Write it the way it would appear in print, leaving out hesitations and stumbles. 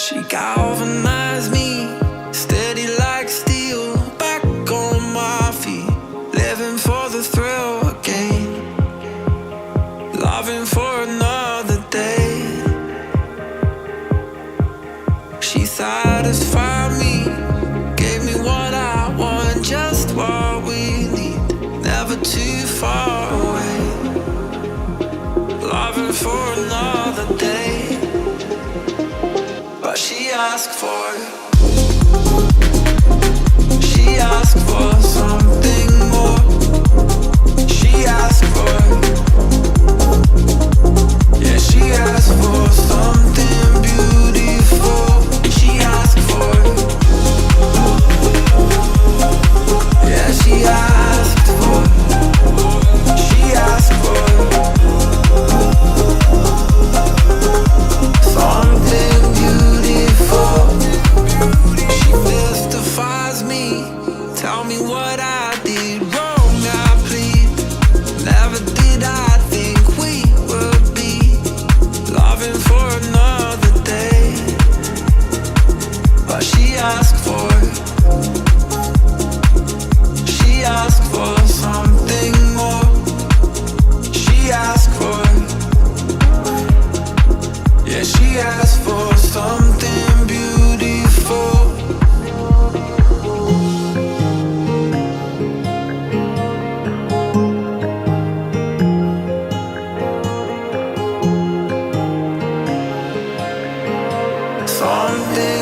She galvanized me, steady like steel, back on my feet, living for the thrill again, loving for another day. She satisfied me, gave me what I want, just what we need, never too far away, loving for another day. But she asked for something more. She asked for, yeah, she asked for something beautiful. She asked for, yeah, she asked for, she asked for something beautiful. She mystifies me, tell me what I did wrong, I plead. Never did I think we would be loving for another day. But she asked for something more. She asked for, yeah, she asked for something beautiful. Something